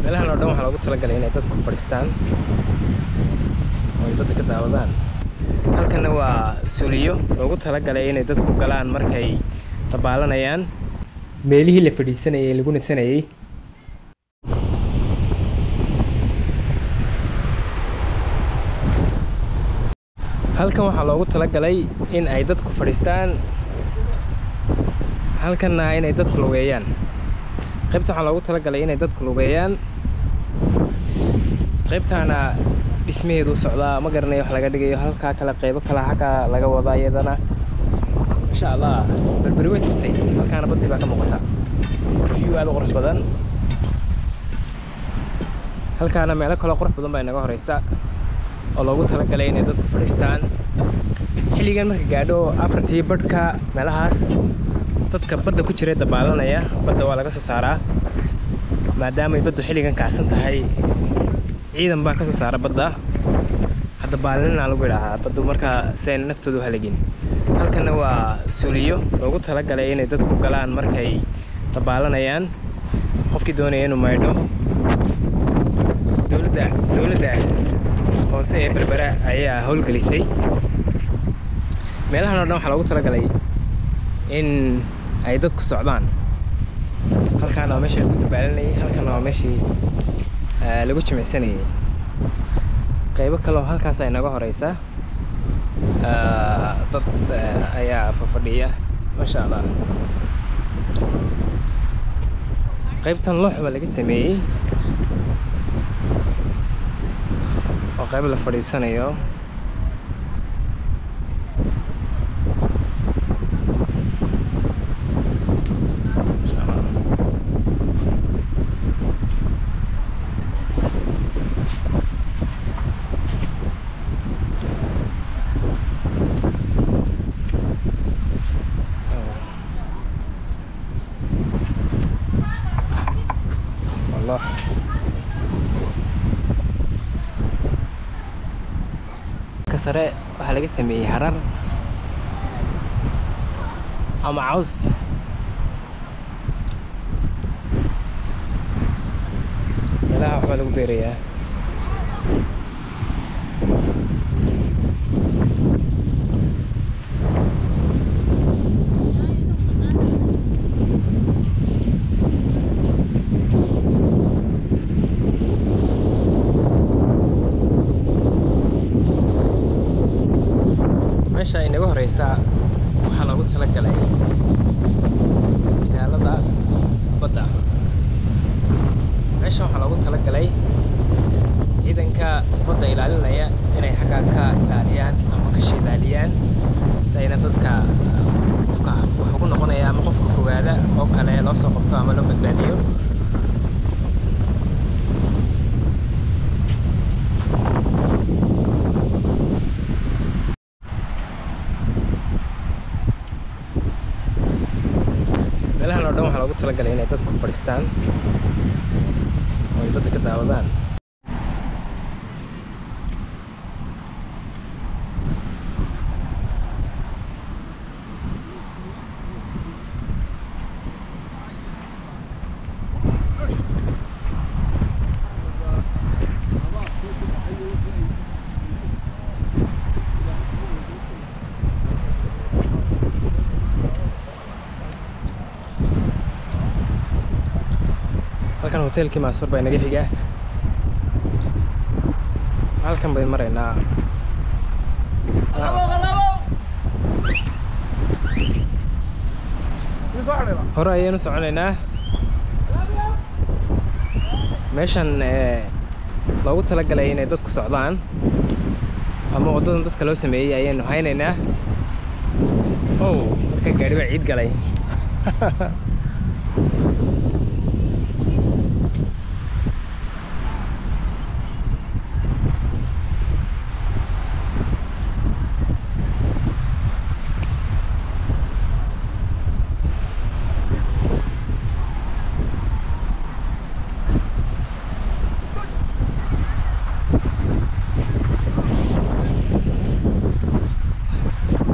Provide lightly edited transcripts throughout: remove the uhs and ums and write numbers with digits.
meelahan oo dhan waxaa loogu talagalay inay dadku fadhiistaan oo ay dadka ka daawadaan. halkana waa suuliyo loogu talagalay inay dadku galaan markay dabaalanayaan, meelihii la fadhiisanayay lagu nasanayay. halkan waxaa loogu talagalay in ay dadku fadhiistaan, halkanna inay dadku lugeeyaan. qaybta waxaa loogu talagalay inay dadku lugeeyaan, qaybtaana dhismaheedu socdaa, ma garanayo wax laga dhigayo. halkaa kale qaybo kale xagga laga wadaa iyadana. masha Allah, berberi way tagtay. halkaana badii baa ka muuqata, view aad u qurux badan. halkaana meelo kale qurux badan baa inaga horeysa oo loogu talagalay inay dadku fadhiistaan. xilligan marka gaadho 4tii badhka meelahaas, dadka badda ku jira dabaalanaya, badda waa laga soo saaraa maadaama ay baddu xilligan kacsan tahay. ciidan baa ka soo saara badda, hadda baalinna lagu yidhaahaa baddu markaa si ayna naftoodu halagin. halkana waa suuliyo loogu talagalay inay dadku galaan markay dabaalanayaan, qofkii doonaya inuu maydho. dowladda hoose ee berbera ayaa howlgelisay. meelahan oo dhan waxaa loogu talagalay in ay dadku socdaan. halkaana waa meeshii lagu dabaalanayay, halkana waa meeshii lagu jimicsanayay. qaybo kale oo halkaas ay naga horeysa, dad ayaa fadhiya. masha Allah, qaybtan loox baa laga sameeyey oo qayb la fadhiisanayo. sare waxaa laga sameeyey harar ama caws. meelaha waxbaa lagu beerayaa. meesha inaga horeysa waxaa loogu talagalay ilaalada badda. meesha waxaa loogu talagalay ciidanka badda ilaalinaya inay xaggaa ka ilaaliyaan ama ka shidaaliyaan, si ayna dadka qofka wax ugu noqonaya ama qofka fogaada oo kale loo soo qabto ama loo badbaadiyo. meelahan oo dhan waxaa loogu talagalay inay dadku fadhiistaan oo ay dadka ka daawadaan. halkan hoteelkii Maasur baa inaga xiga. halkan bay maraynaa. hore ayaynu soconaynaa. meeshan loogu talagalay inay dadku socdaan ama wadadan dadka loo sameeyey ayaynu haynaynaa. halka gaari baa ciid galay.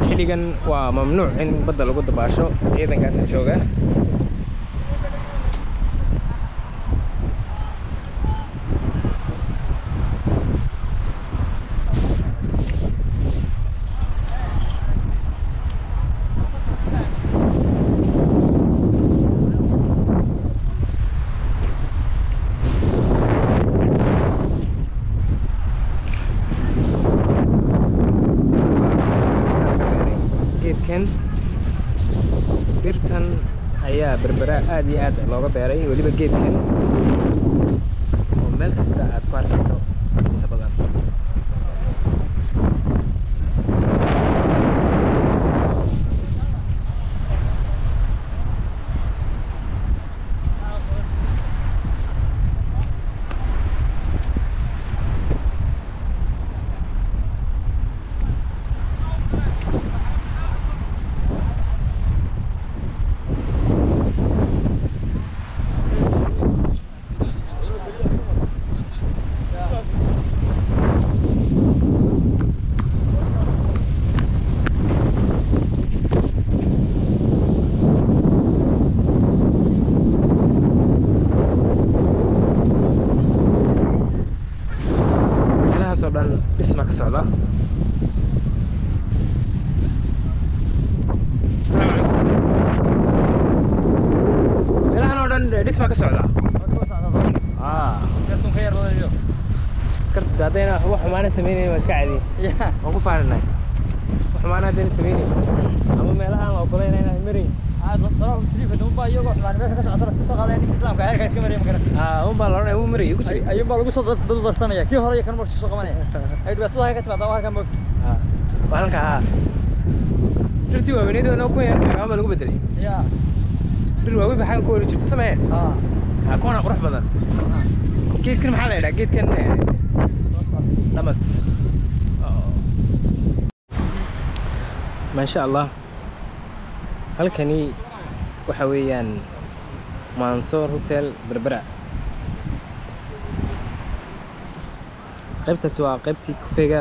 xilligan waa mamnuuc in badda lagu dabaasho, ciidankaas jooga. berbera aad iyo aad looga beeray weliba geedkan oo meel kasta aad ku arkayso inta badan. dhisma ka socda. meelahan oo dhan dhisma ka socda. kartun ka yar wadayo askarta hadayna wax xumaana sameynayeen waa iska caadi waan ku faananay wax xumaana hadayna sameynayeen ama meelahan oo golayna inaan marin daro trip dum baa iyago xumaan meesha ka socda isku soo qaadeen islaamka heerka iska mariyay ma garan un baa la oranay uu maray ugu jiray ayuu baa lagu soo darsanaya kii hore iyo kan markii soo qabanaya ay dhibaatada ay ka timaada waa halkan moogta halka dirtii waa weynidoo ku yar ama lagu bedelay dir waa wixii xaan ku wali jirto sameeyay koona qurux badan geedkan maxaa la yiraahdaa geedkan dhamas ma sha Allah halkani waxa weeyaan Mansour Hotel Berbera qaybtaas waa qaybtii kafeega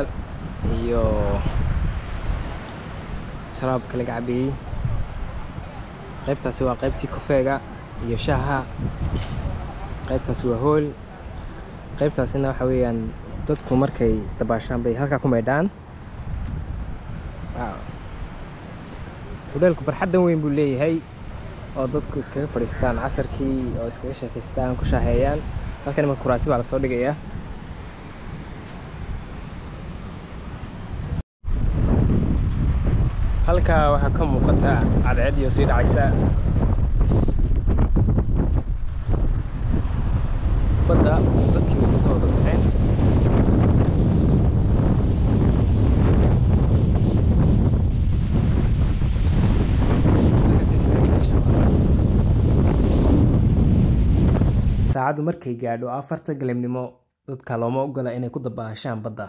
iyo sharaabka laga cabiyay qaybtaas waa qaybtii kafeega iyo shaaha qaybtaas waa hool qaybtaasina waxa weeyaan dadku markay dabaashaan bay halka ku meedhaan hotelku barxadan weyn buu leeyahay oo dadku iskaga fadhiistaan casarkii oo iskaga sheekaystaan ku shaaheeyaan halkan ma kuraasi baa la soo dhigayaa halka waxa ka muuqata cadceed iyo sii dhacaysa badda dadkii way kasoo wada baxeen saacadu markay gaadho 4 galabnimo dadka looma ogola inay ku dabaashaan badda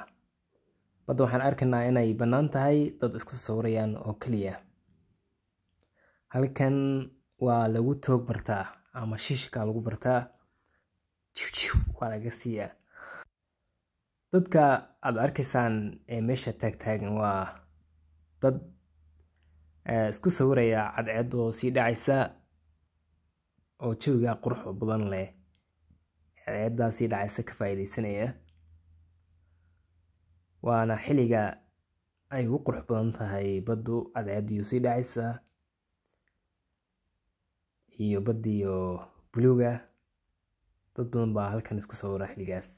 waxaan arkaynaa inay bannaan tahay dad isku sawirayaan oo kaliya halkan waa lagu toog bartaa ama shishka lagu bartaa waa laga siiyaa dadka aad arkaysaan ee meesha taagan waa dad isku sawiraya cadceed oo sii dhacaysa oo jawiga qurux badan leh cadceedda sii dhacaysa ka faa'iideysanaya waana xiliga ay ugu qurux badan tahay baddu cadceeddu sii dhacaysa iyo baddiyo buluuga dad badan baa halkan isku sawira xiligaas